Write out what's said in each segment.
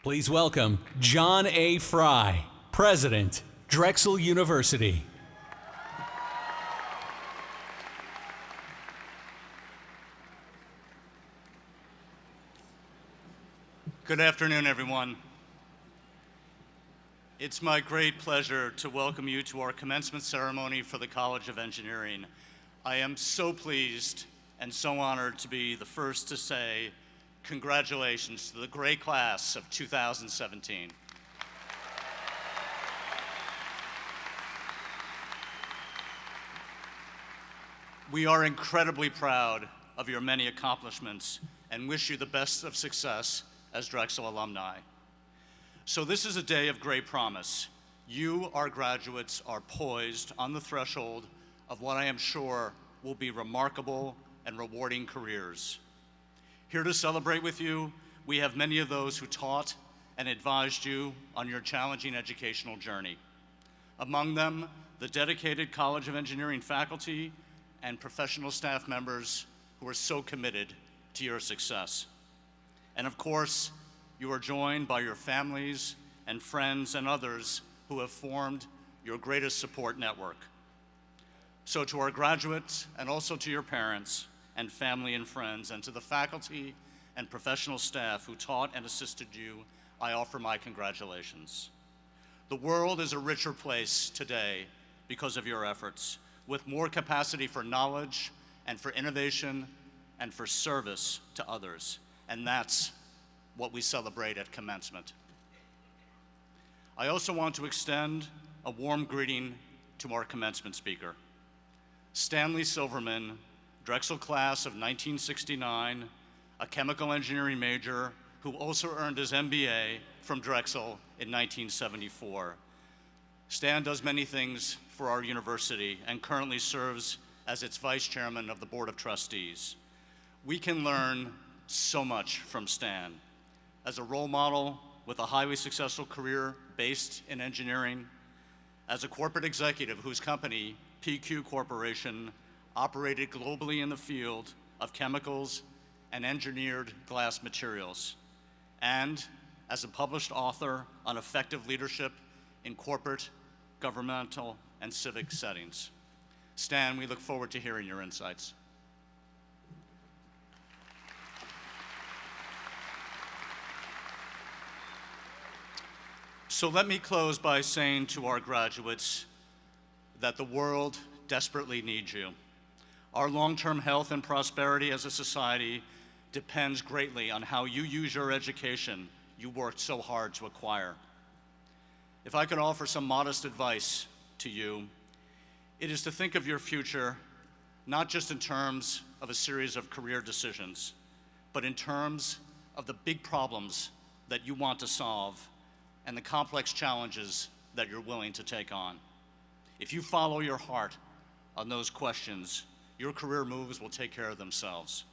Please welcome John A. Fry, President, Drexel University. Good afternoon, everyone. It's my great pleasure to welcome you to our commencement ceremony for the College of Engineering. I am so pleased and so honored to be the first to say congratulations to the great class of 2017. We are incredibly proud of your many accomplishments and wish you the best of success as Drexel alumni. So this is a day of great promise. You, our graduates, are poised on the threshold of what I am sure will be remarkable and rewarding careers. Here to celebrate with you, we have many of those who taught and advised you on your challenging educational journey. Among them, the dedicated College of Engineering faculty and professional staff members who are so committed to your success. And of course, you are joined by your families and friends and others who have formed your greatest support network. So to our graduates and also to your parents and family and friends and to the faculty and professional staff who taught and assisted you, I offer my congratulations. The world is a richer place today because of your efforts, with more capacity for knowledge and for innovation and for service to others. And that's what we celebrate at Commencement. I also want to extend a warm greeting to our commencement speaker, Stanley Silverman, Drexel class of 1969, a chemical engineering major who also earned his MBA from Drexel in 1974. Stan does many things for our university and currently serves as its vice chairman of the Board of Trustees. We can learn so much from Stan. As a role model with a highly successful career based in engineering, as a corporate executive whose company, PQ Corporation, operated globally in the field of chemicals and engineered glass materials, and as a published author on effective leadership in corporate, governmental, and civic settings. Stan, we look forward to hearing your insights. So let me close by saying to our graduates that the world desperately needs you. Our long-term health and prosperity as a society depends greatly on how you use your education you worked so hard to acquire. If I could offer some modest advice to you, it is to think of your future not just in terms of a series of career decisions, but in terms of the big problems that you want to solve and the complex challenges that you're willing to take on. If you follow your heart on those questions, your career moves will take care of themselves.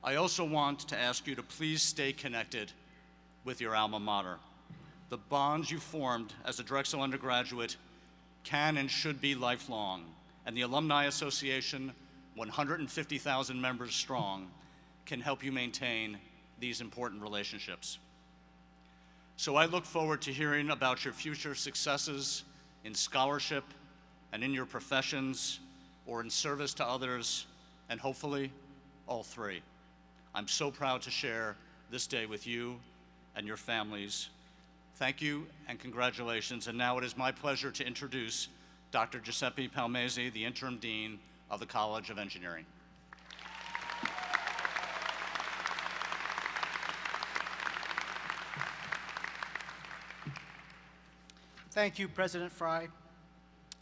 I also want to ask you to please stay connected with your alma mater. The bonds you formed as a Drexel undergraduate can and should be lifelong, and the Alumni Association, 150,000 members strong, can help you maintain these important relationships. So I look forward to hearing about your future successes in scholarship and in your professions or in service to others, and hopefully all three. I'm so proud to share this day with you and your families. Thank you and congratulations. And now it is my pleasure to introduce Dr. Giuseppe Palmese, the Interim Dean of the College of Engineering. Thank you, President Fry.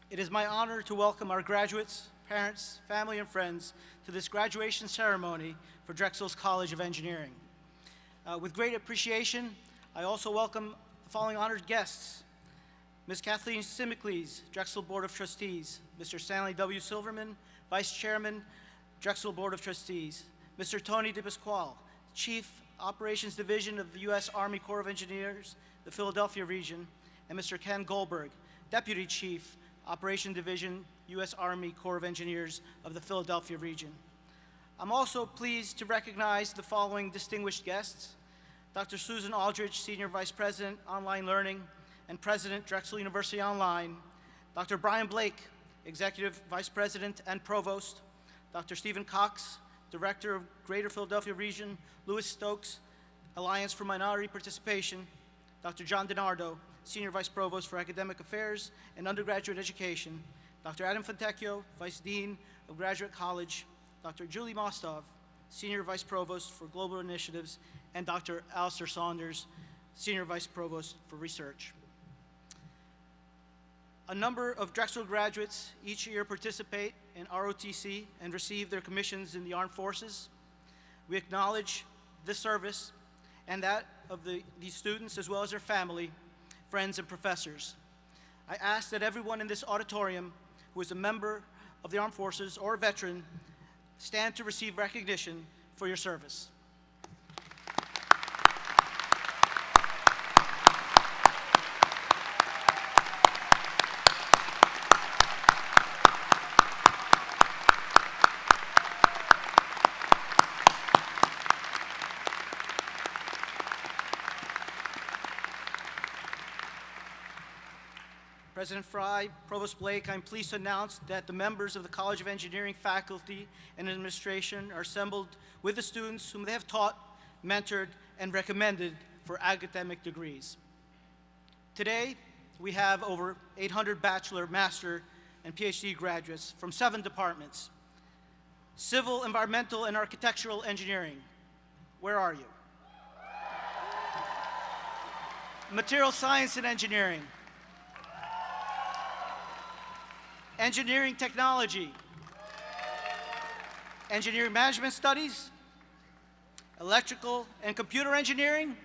It is my honor to welcome our graduates, parents, family, and friends to this graduation ceremony for Drexel's College of Engineering. With great appreciation, I also welcome the following honored guests: Ms. Kathleen Simicles, Drexel Board of Trustees; Mr. Stanley W. Silverman, Vice Chairman, Drexel Board of Trustees; Mr. Tony DePasquale, Chief Operations Division of the U.S. Army Corps of Engineers, the Philadelphia region; and Mr. Ken Goldberg, Deputy Chief, Operation Division, U.S. Army Corps of Engineers of the Philadelphia region. I'm also pleased to recognize the following distinguished guests: Dr. Susan Aldridge, Senior Vice President, Online Learning, and President, Drexel University Online. Dr. Brian Blake, Executive Vice President and Provost. Dr. Stephen Cox, Director of Greater Philadelphia Region, Louis Stokes, Alliance for Minority Participation. Dr. John DiNardo, Senior Vice Provost for Academic Affairs and Undergraduate Education. Dr. Adam Fontecchio, Vice Dean of Graduate College. Dr. Julie Mostov, Senior Vice Provost for Global Initiatives, and Dr. Alistair Saunders, Senior Vice Provost for Research. A number of Drexel graduates each year participate in ROTC and receive their commissions in the armed forces. We acknowledge this service and that of these students, as well as their family, friends, and professors. I ask that everyone in this auditorium who is a member of the armed forces or a veteran stand to receive recognition for your service. President Fry, Provost Blake, I'm pleased to announce that the members of the College of Engineering faculty and administration are assembled with the students whom they have taught, mentored, and recommended for academic degrees. Today, we have over 800 bachelor, master, and PhD graduates from 7 departments. Civil, environmental, and architectural engineering. Where are you? Material science and engineering. Engineering technology, engineering management studies, electrical and computer engineering,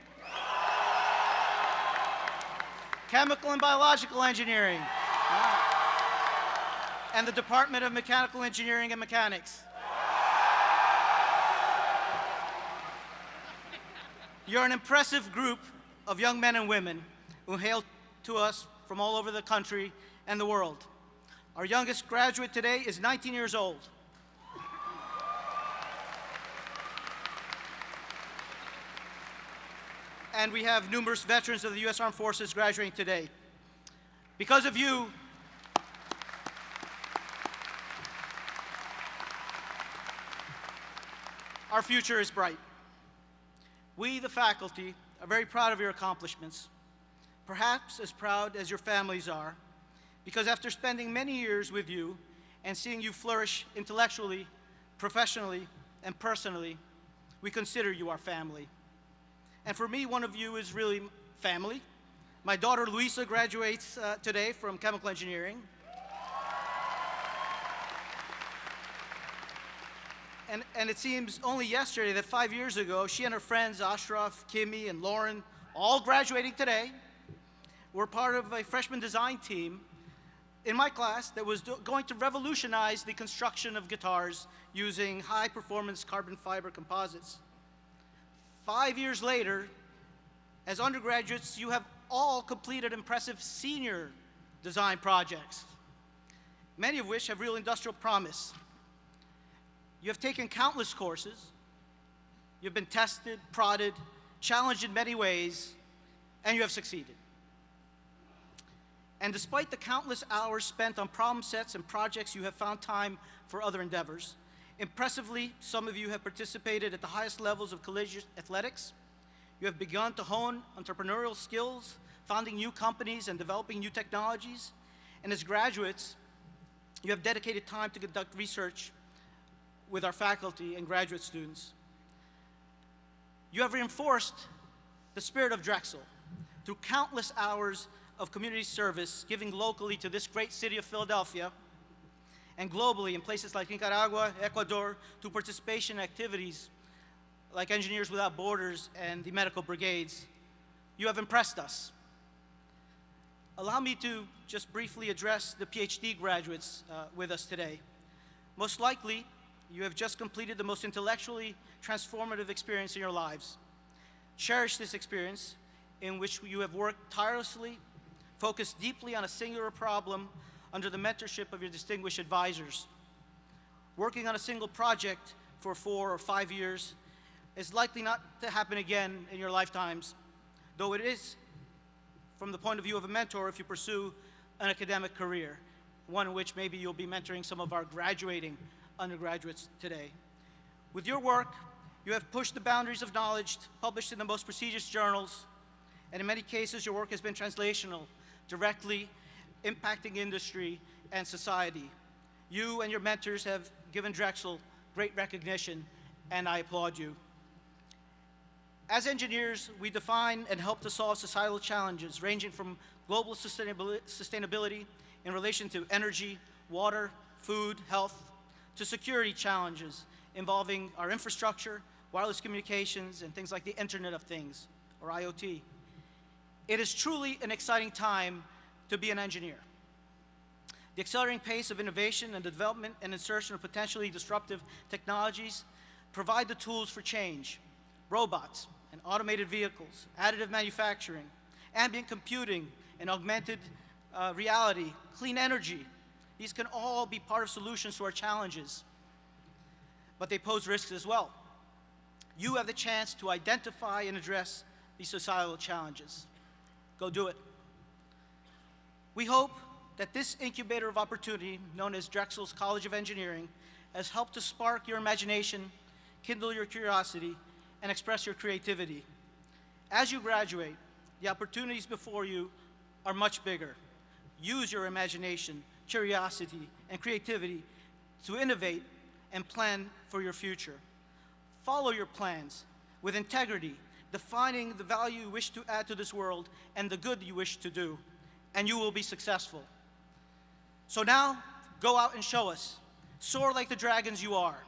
chemical and biological engineering, and the Department of Mechanical Engineering and Mechanics. You're an impressive group of young men and women who hail to us from all over the country and the world. Our youngest graduate today is 19 years old. And we have numerous veterans of the U.S. Armed Forces graduating today. Because of you, our future is bright. We, the faculty, are very proud of your accomplishments, perhaps as proud as your families are, because after spending many years with you and seeing you flourish intellectually, professionally, and personally, we consider you our family. And for me, one of you is really family. My daughter Luisa graduates today from chemical engineering. And it seems only yesterday that 5 years ago, she and her friends, Ashraf, Kimmy, and Lauren, all graduating today, were part of a freshman design team in my class that was going to revolutionize the construction of guitars using high-performance carbon fiber composites. 5 years later, as undergraduates, you have all completed impressive senior design projects, many of which have real industrial promise. You have taken countless courses. You've been tested, prodded, challenged in many ways, and you have succeeded. And despite the countless hours spent on problem sets and projects, you have found time for other endeavors. Impressively, some of you have participated at the highest levels of collegiate athletics. You have begun to hone entrepreneurial skills, founding new companies and developing new technologies. And as graduates, you have dedicated time to conduct research with our faculty and graduate students. You have reinforced the spirit of Drexel through countless hours of community service, giving locally to this great city of Philadelphia, and globally in places like Nicaragua, Ecuador, through participation in activities like Engineers Without Borders and the medical brigades. You have impressed us. Allow me to just briefly address the PhD graduates with us today. Most likely, you have just completed the most intellectually transformative experience in your lives. Cherish this experience in which you have worked tirelessly, focused deeply on a singular problem under the mentorship of your distinguished advisors. Working on a single project for 4 or 5 years is likely not to happen again in your lifetimes, though it is from the point of view of a mentor if you pursue an academic career, one in which maybe you'll be mentoring some of our graduating undergraduates today. With your work, you have pushed the boundaries of knowledge, published in the most prestigious journals, and in many cases, your work has been translational, directly impacting industry and society. You and your mentors have given Drexel great recognition, and I applaud you. As engineers, we define and help to solve societal challenges ranging from global sustainability in relation to energy, water, food, health, to security challenges involving our infrastructure, wireless communications, and things like the Internet of Things, or IoT. It is truly an exciting time to be an engineer. The accelerating pace of innovation and the development and insertion of potentially disruptive technologies provide the tools for change. Robots and automated vehicles, additive manufacturing, ambient computing, and augmented reality, clean energy. These can all be part of solutions to our challenges, but they pose risks as well. You have the chance to identify and address these societal challenges. Go do it. We hope that this incubator of opportunity, known as Drexel's College of Engineering, has helped to spark your imagination, kindle your curiosity, and express your creativity. As you graduate, the opportunities before you are much bigger. Use your imagination, curiosity, and creativity to innovate and plan for your future. Follow your plans with integrity, defining the value you wish to add to this world and the good you wish to do, and you will be successful. So now, go out and show us. Soar like the dragons you are.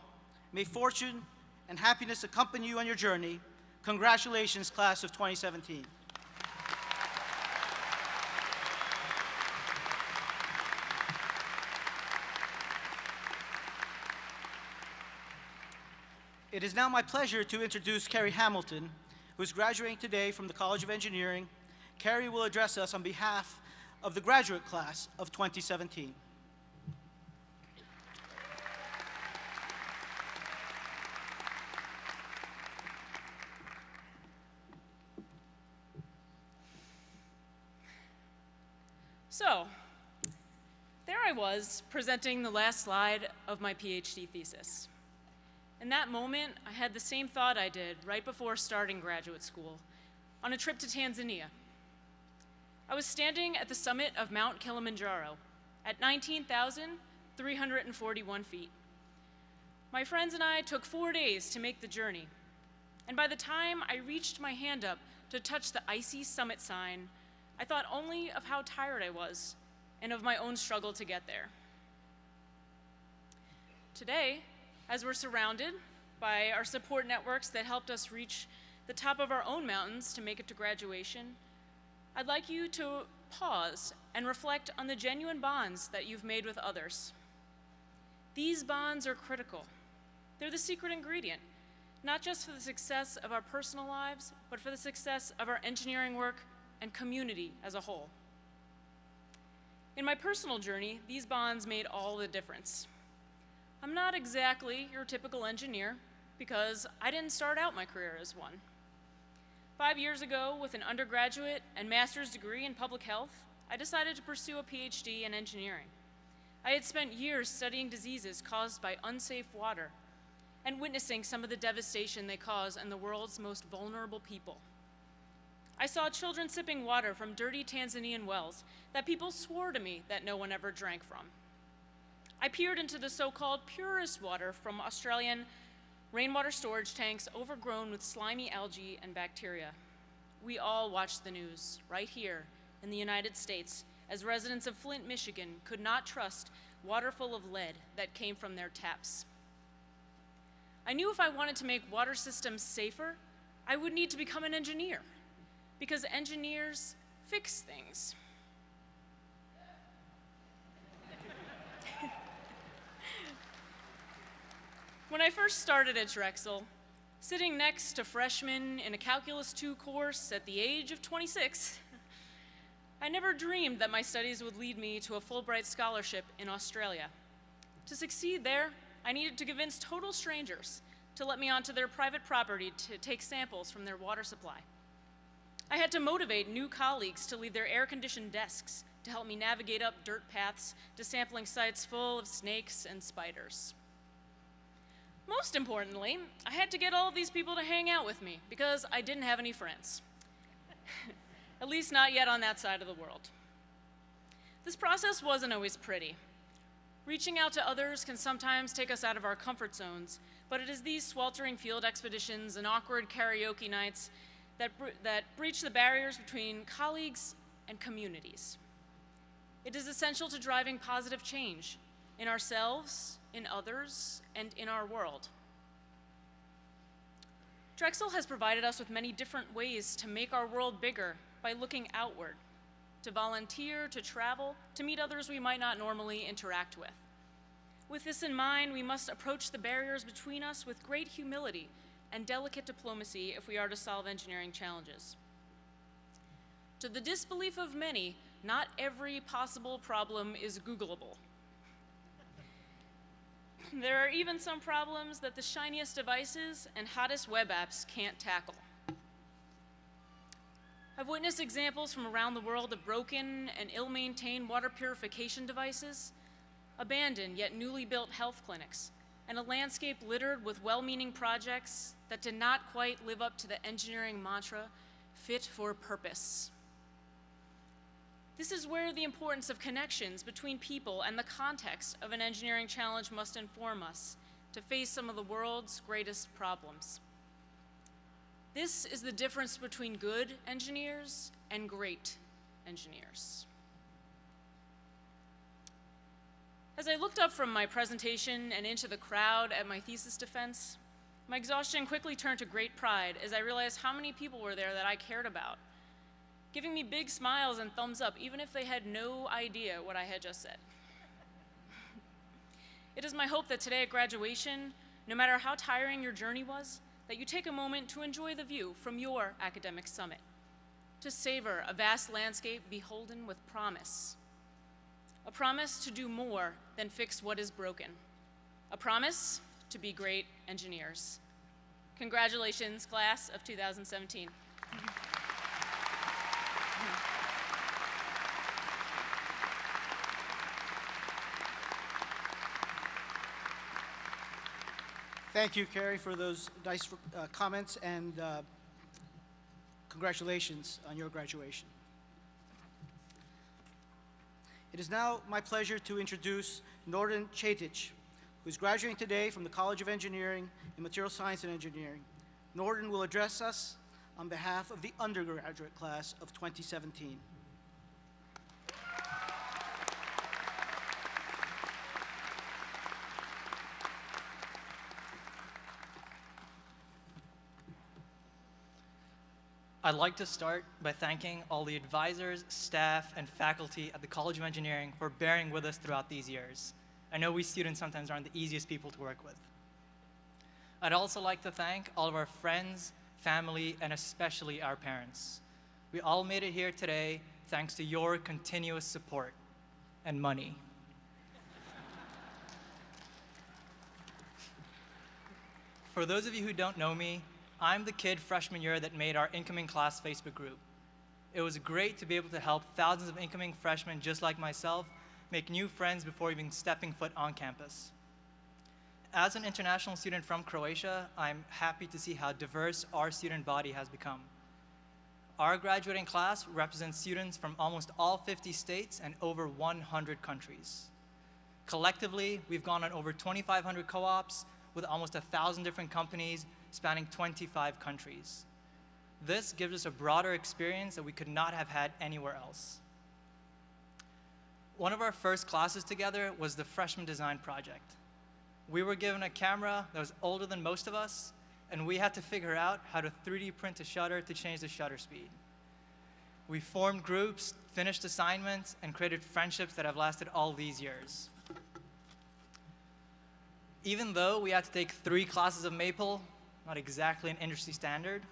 May fortune and happiness accompany you on your journey. Congratulations, class of 2017. It is now my pleasure to introduce Carrie Hamilton, who is graduating today from the College of Engineering. Carrie will address us on behalf of the graduate class of 2017. So, there I was, presenting the last slide of my PhD thesis. In that moment, I had the same thought I did right before starting graduate school, on a trip to Tanzania. I was standing at the summit of Mount Kilimanjaro at 19,341 feet. My friends and I took 4 days to make the journey, and by the time I reached my hand up to touch the icy summit sign, I thought only of how tired I was and of my own struggle to get there. Today, as we're surrounded by our support networks that helped us reach the top of our own mountains to make it to graduation, I'd like you to pause and reflect on the genuine bonds that you've made with others. These bonds are critical. They're the secret ingredient, not just for the success of our personal lives, but for the success of our engineering work and community as a whole. In my personal journey, these bonds made all the difference. I'm not exactly your typical engineer because I didn't start out my career as one. 5 years ago, with an undergraduate and master's degree in public health, I decided to pursue a PhD in engineering. I had spent years studying diseases caused by unsafe water and witnessing some of the devastation they cause in the world's most vulnerable people. I saw children sipping water from dirty Tanzanian wells that people swore to me that no one ever drank from. I peered into the so-called purest water from Australian rainwater storage tanks overgrown with slimy algae and bacteria. We all watched the news right here in the United States as residents of Flint, Michigan could not trust water full of lead that came from their taps. I knew if I wanted to make water systems safer, I would need to become an engineer, because engineers fix things. When I first started at Drexel, sitting next to freshmen in a Calculus 2 course at the age of 26, I never dreamed that my studies would lead me to a Fulbright scholarship in Australia. To succeed there, I needed to convince total strangers to let me onto their private property to take samples from their water supply. I had to motivate new colleagues to leave their air-conditioned desks to help me navigate up dirt paths to sampling sites full of snakes and spiders. Most importantly, I had to get all of these people to hang out with me because I didn't have any friends. At least not yet on that side of the world. This process wasn't always pretty. Reaching out to others can sometimes take us out of our comfort zones, but it is these sweltering field expeditions and awkward karaoke nights that breach the barriers between colleagues and communities. It is essential to driving positive change in ourselves, in others, and in our world. Drexel has provided us with many different ways to make our world bigger by looking outward, to volunteer, to travel, to meet others we might not normally interact with. With this in mind, we must approach the barriers between us with great humility and delicate diplomacy if we are to solve engineering challenges. To the disbelief of many, not every possible problem is Googleable. There are even some problems that the shiniest devices and hottest web apps can't tackle. I've witnessed examples from around the world of broken and ill-maintained water purification devices, abandoned yet newly built health clinics, and a landscape littered with well-meaning projects that did not quite live up to the engineering mantra, fit for purpose. This is where the importance of connections between people and the context of an engineering challenge must inform us to face some of the world's greatest problems. This is the difference between good engineers and great engineers. As I looked up from my presentation and into the crowd at my thesis defense, my exhaustion quickly turned to great pride as I realized how many people were there that I cared about, giving me big smiles and thumbs up, even if they had no idea what I had just said. It is my hope that today at graduation, no matter how tiring your journey was, that you take a moment to enjoy the view from your academic summit, to savor a vast landscape beholden with promise. A promise to do more than fix what is broken. A promise to be great engineers. Congratulations, class of 2017. Thank you, Carrie, for those nice comments, and congratulations on your graduation. It is now my pleasure to introduce Norden Chaitic, who is graduating today from the College of Engineering in Material Science and Engineering. Norden will address us on behalf of the undergraduate class of 2017. I'd like to start by thanking all the advisors, staff, and faculty at the College of Engineering for bearing with us throughout these years. I know we students sometimes aren't the easiest people to work with. I'd also like to thank all of our friends, family, and especially our parents. We all made it here today thanks to your continuous support and money. For those of you who don't know me, I'm the kid freshman year that made our incoming class Facebook group. It was great to be able to help thousands of incoming freshmen just like myself make new friends before even stepping foot on campus. As an international student from Croatia, I'm happy to see how diverse our student body has become. Our graduating class represents students from almost all 50 states and over 100 countries. Collectively, we've gone on over 2,500 co-ops with almost 1,000 different companies spanning 25 countries. This gives us a broader experience that we could not have had anywhere else. One of our first classes together was the freshman design project. We were given a camera that was older than most of us, and we had to figure out how to 3D print a shutter to change the shutter speed. We formed groups, finished assignments, and created friendships that have lasted all these years. Even though we had to take 3 classes of Maple, not exactly an industry standard,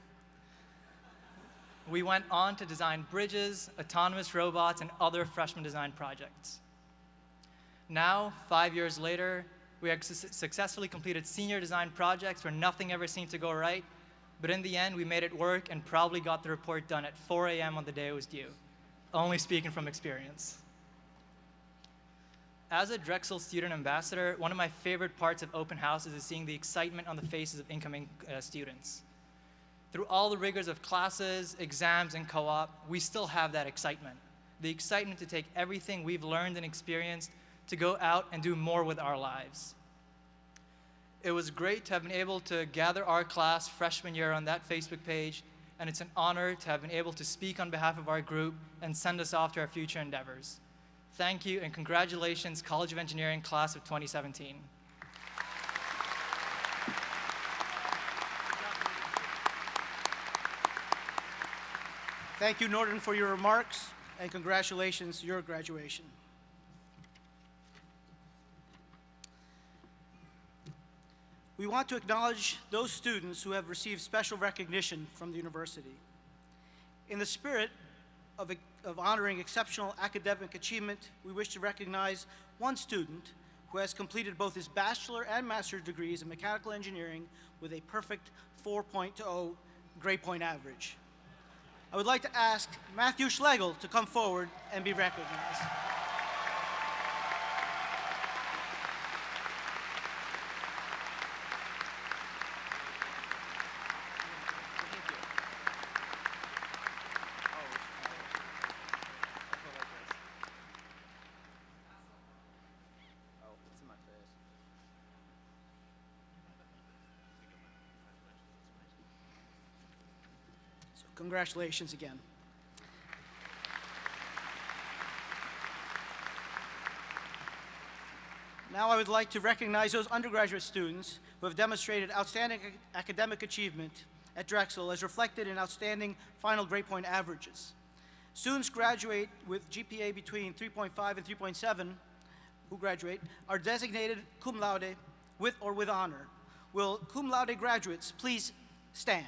we went on to design bridges, autonomous robots, and other freshman design projects. Now, 5 years later, We had successfully completed senior design projects where nothing ever seemed to go right, but in the end, we made it work and proudly got the report done at 4 a.m. on the day it was due. Only speaking from experience. As a Drexel student ambassador, one of my favorite parts of open houses is seeing the excitement on the faces of incoming students. Through all the rigors of classes, exams, and co-op, we still have that excitement. The excitement to take everything we've learned and experienced to go out and do more with our lives. It was great to have been able to gather our class freshman year on that Facebook page, and it's an honor to have been able to speak on behalf of our group and send us off to our future endeavors. Thank you, and congratulations, College of Engineering Class of 2017. Thank you, Norton, for your remarks, and congratulations, your graduation. We want to acknowledge those students who have received special recognition from the university. In the spirit of honoring exceptional academic achievement, we wish to recognize one student who has completed both his bachelor and master's degrees in mechanical engineering with a perfect 4.0 grade point average. I would like to ask Matthew Schlegel to come forward and be recognized. Congratulations again. Now I would like to recognize those undergraduate students who have demonstrated outstanding academic achievement at Drexel as reflected in outstanding final grade point averages. Students graduate with GPA between 3.5 and 3.7 who graduate are designated cum laude with or with honor. Will cum laude graduates please stand?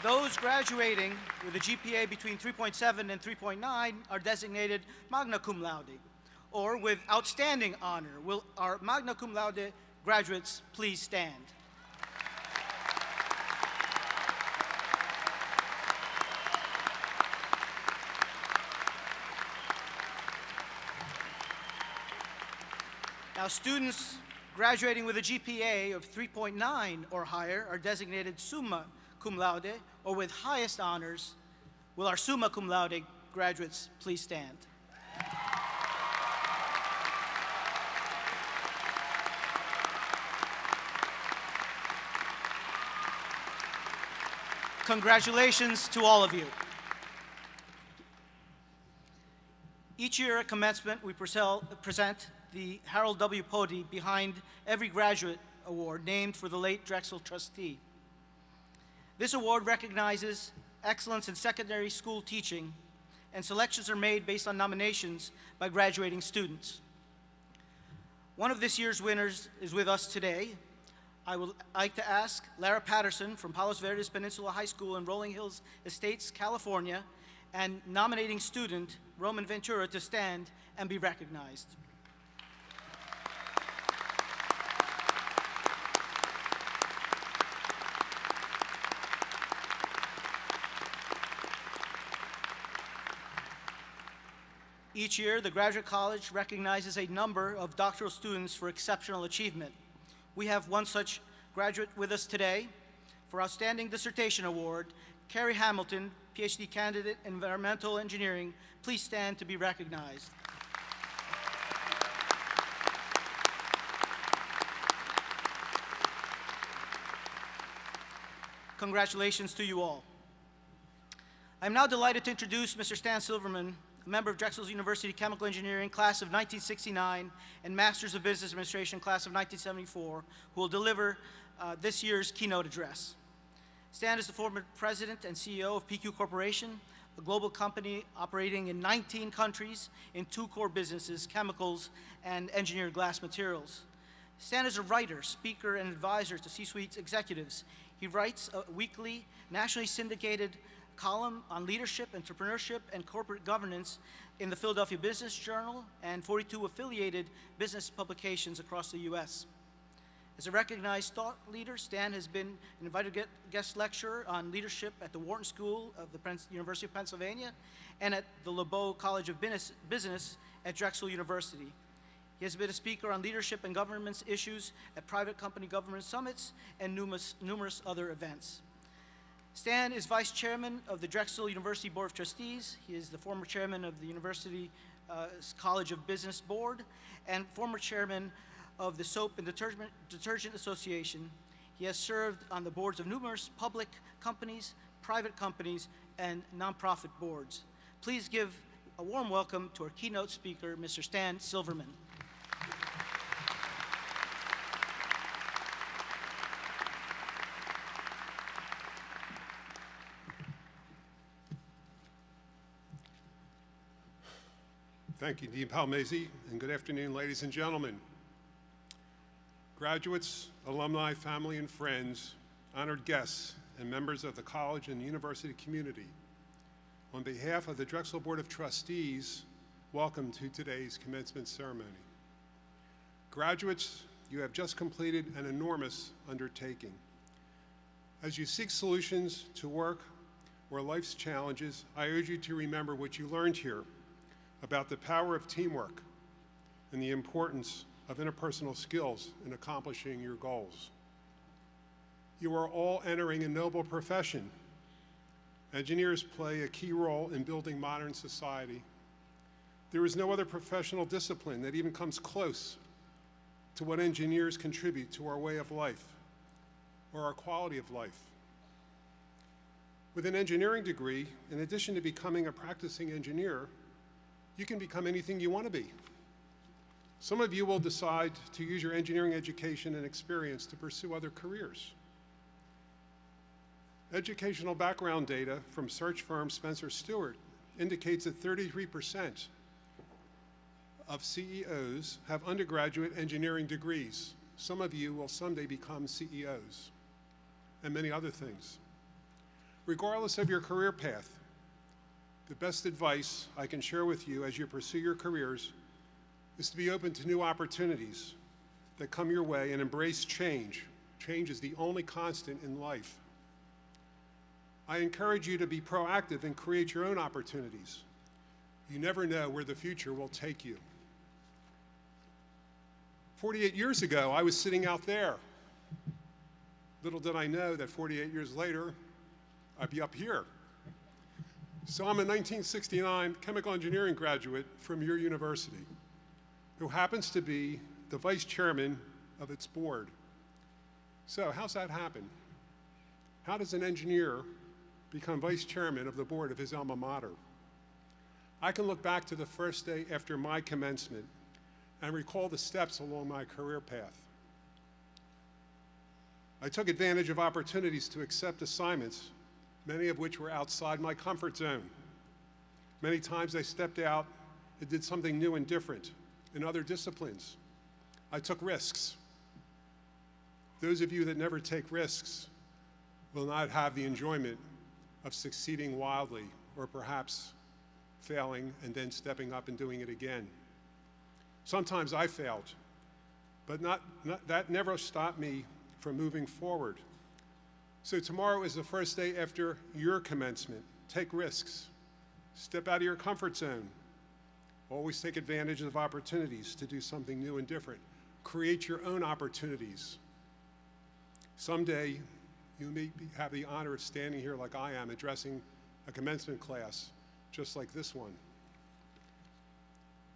Those graduating with a GPA between 3.7 and 3.9 are designated magna cum laude, or with outstanding honor. Will our magna cum laude graduates please stand? Now, students graduating with a GPA of 3.9 or higher are designated summa cum laude, or with highest honors. Will our summa cum laude graduates please stand? Congratulations to all of you. Each year at commencement, we present the Harold W. Pody behind every graduate award named for the late Drexel trustee. This award recognizes excellence in secondary school teaching, and selections are made based on nominations by graduating students. One of this year's winners is with us today. I would like to ask Lara Patterson from Palos Verdes Peninsula High School in Rolling Hills Estates, California, and nominating student Roman Ventura to stand and be recognized. Each year, the Graduate College recognizes a number of doctoral students for exceptional achievement. We have one such graduate with us today. For Outstanding Dissertation Award, Carrie Hamilton, PhD candidate in Environmental Engineering, please stand to be recognized. Congratulations to you all. I'm now delighted to introduce Mr. Stan Silverman, a member of Drexel University Chemical Engineering Class of 1969 and Masters of Business Administration Class of 1974, who will deliver this year's keynote address. Stan is the former president and CEO of PQ Corporation, a global company operating in 19 countries in two core businesses, chemicals and engineered glass materials. Stan is a writer, speaker, and advisor to C-suite executives. He writes a weekly, nationally syndicated column on leadership, entrepreneurship, and corporate governance in the Philadelphia Business Journal and 42 affiliated business publications across the U.S. As a recognized thought leader, Stan has been an invited guest lecturer on leadership at the Wharton School of the University of Pennsylvania and at the LeBeau College of Business at Drexel University. He has been a speaker on leadership and governance issues at private company government summits and numerous other events. Stan is vice chairman of the Drexel University Board of Trustees. He is the former chairman of the University College of Business Board and former chairman of the Soap and Detergent Association. He has served on the boards of numerous public companies, private companies, and nonprofit boards. Please give a warm welcome to our keynote speaker, Mr. Stan Silverman. Thank you, Dean Palmese, and good afternoon, ladies and gentlemen. Graduates, alumni, family and friends, honored guests, and members of the college and university community, on behalf of the Drexel Board of Trustees, welcome to today's commencement ceremony. Graduates, you have just completed an enormous undertaking. As you seek solutions to work or life's challenges, I urge you to remember what you learned here about the power of teamwork and the importance of interpersonal skills in accomplishing your goals. You are all entering a noble profession. Engineers play a key role in building modern society. There is no other professional discipline that even comes close to what engineers contribute to our way of life or our quality of life. With an engineering degree, in addition to becoming a practicing engineer, you can become anything you want to be. Some of you will decide to use your engineering education and experience to pursue other careers. Educational background data from search firm Spencer Stewart indicates that 33% of CEOs have undergraduate engineering degrees. Some of you will someday become CEOs, and many other things. Regardless of your career path, the best advice I can share with you as you pursue your careers is to be open to new opportunities that come your way and embrace change. Change is the only constant in life. I encourage you to be proactive and create your own opportunities. You never know where the future will take you. 48 years ago, I was sitting out there. Little did I know that 48 years later, I'd be up here. So I'm a 1969 chemical engineering graduate from your university who happens to be the vice chairman of its board. So how's that happen? How does an engineer become vice chairman of the board of his alma mater? I can look back to the first day after my commencement and recall the steps along my career path. I took advantage of opportunities to accept assignments, many of which were outside my comfort zone. Many times I stepped out and did something new and different in other disciplines. I took risks. Those of you that never take risks will not have the enjoyment of succeeding wildly or perhaps failing and then stepping up and doing it again. Sometimes I failed, but that never stopped me from moving forward. So tomorrow is the first day after your commencement. Take risks. Step out of your comfort zone. Always take advantage of opportunities to do something new and different. Create your own opportunities. Someday, you may have the honor of standing here like I am, addressing a commencement class just like this one.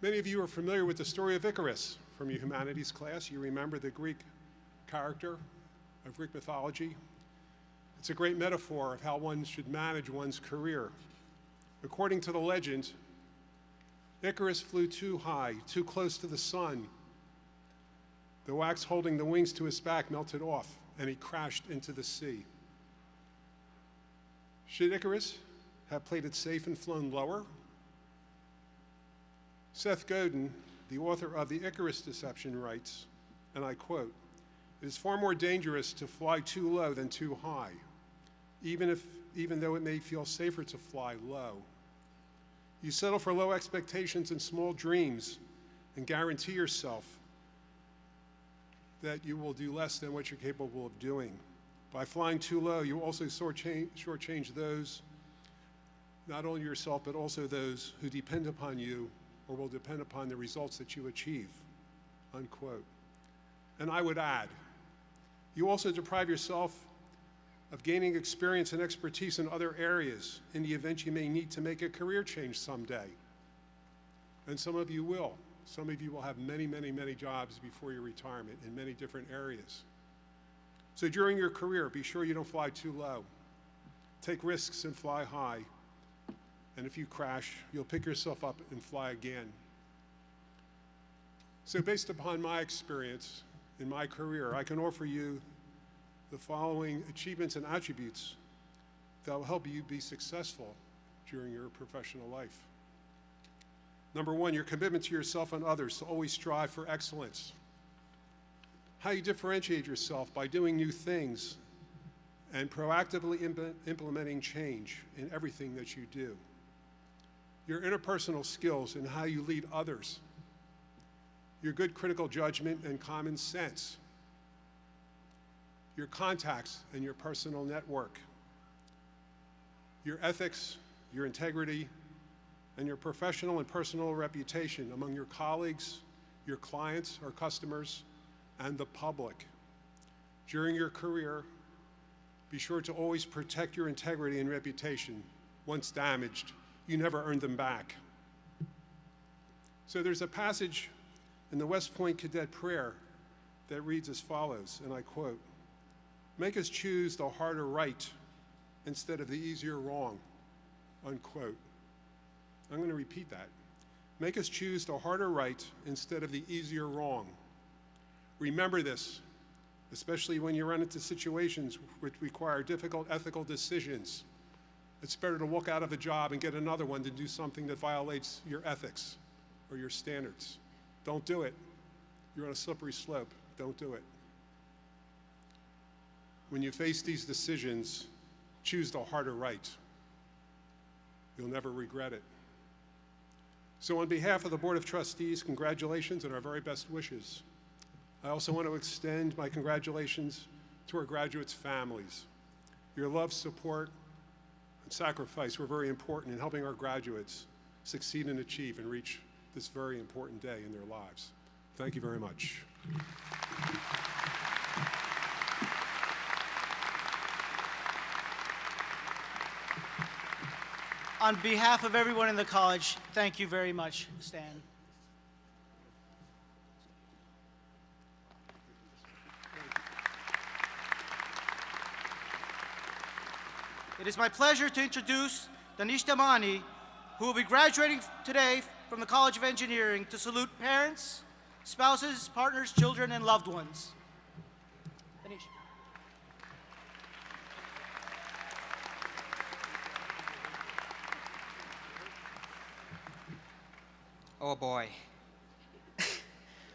Many of you are familiar with the story of Icarus from your humanities class. You remember the Greek character of Greek mythology. It's a great metaphor of how one should manage one's career. According to the legend, Icarus flew too high, too close to the sun. The wax holding the wings to his back melted off, and he crashed into the sea. Should Icarus have played it safe and flown lower? Seth Godin, the author of The Icarus Deception, writes, and I quote, "It is far more dangerous to fly too low than too high, even though it may feel safer to fly low. You settle for low expectations and small dreams and guarantee yourself that you will do less than what you're capable of doing. By flying too low, you also shortchange those, not only yourself, but also those who depend upon you or will depend upon the results that you achieve," unquote. And I would add, you also deprive yourself of gaining experience and expertise in other areas in the event you may need to make a career change someday. And some of you will. Some of you will have many, many, many jobs before your retirement in many different areas. So during your career, be sure you don't fly too low. Take risks and fly high. And if you crash, you'll pick yourself up and fly again. So based upon my experience in my career, I can offer you the following achievements and attributes that will help you be successful during your professional life. Number one, your commitment to yourself and others to always strive for excellence. How you differentiate yourself by doing new things and proactively implementing change in everything that you do. Your interpersonal skills and how you lead others. Your good critical judgment and common sense. Your contacts and your personal network. Your ethics, your integrity, and your professional and personal reputation among your colleagues, your clients or customers, and the public. During your career, be sure to always protect your integrity and reputation. Once damaged, you never earned them back. So there's a passage in the West Point Cadet Prayer that reads as follows, and I quote, "Make us choose the harder right instead of the easier wrong," unquote. I'm going to repeat that. Make us choose the harder right instead of the easier wrong. Remember this, especially when you run into situations which require difficult ethical decisions. It's better to walk out of a job and get another one than do something that violates your ethics or your standards. Don't do it. You're on a slippery slope. Don't do it. When you face these decisions, choose the harder right. You'll never regret it. So on behalf of the Board of Trustees, congratulations and our very best wishes. I also want to extend my congratulations to our graduates' families. Your love, support, and sacrifice were very important in helping our graduates succeed and achieve and reach this very important day in their lives. Thank you very much. On behalf of everyone in the college, thank you very much, Stan. It is my pleasure to introduce Danish Damani, who will be graduating today from the College of Engineering, to salute parents, spouses, partners, children, and loved ones. Danish. Oh boy.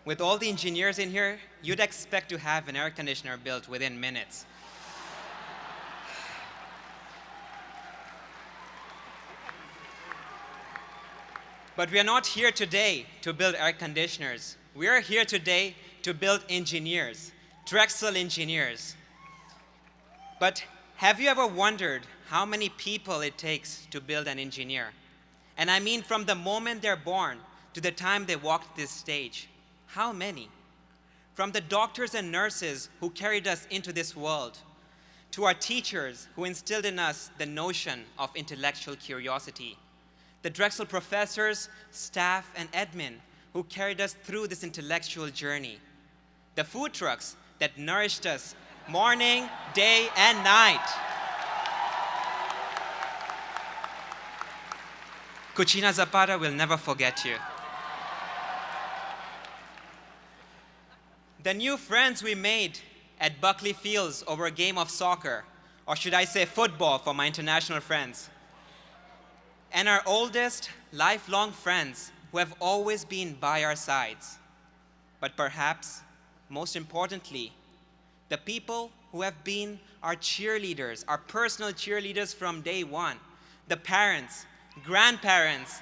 With all the engineers in here, you'd expect to have an air conditioner built within minutes. But we are not here today to build air conditioners. We are here today to build engineers, Drexel engineers. But have you ever wondered how many people it takes to build an engineer? And I mean from the moment they're born to the time they walked this stage. How many? From the doctors and nurses who carried us into this world, to our teachers who instilled in us the notion of intellectual curiosity, the Drexel professors, staff, and admin who carried us through this intellectual journey, the food trucks that nourished us morning, day, and night. Cucina Zapata will never forget you. The new friends we made at Buckley Fields over a game of soccer, or should I say football for my international friends. And our oldest, lifelong friends who have always been by our sides, but perhaps most importantly, the people who have been our cheerleaders, our personal cheerleaders from day one, the parents, grandparents,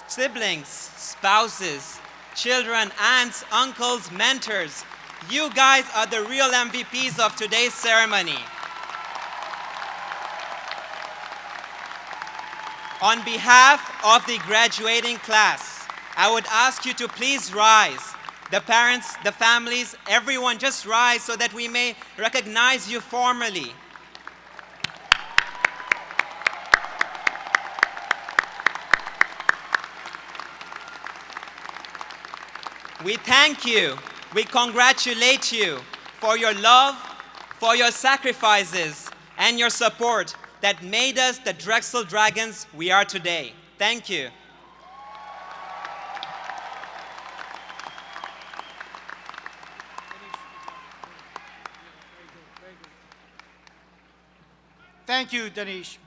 siblings, spouses, children, aunts, uncles, mentors. You guys are the real MVPs of today's ceremony. On behalf of the graduating class, I would ask you to please rise. The parents, the families, everyone, just rise so that we may recognize you formally. We thank you, we congratulate you for your love, for your sacrifices, and your support that made us the Drexel Dragons we are today. Thank you. Thank you, Danish.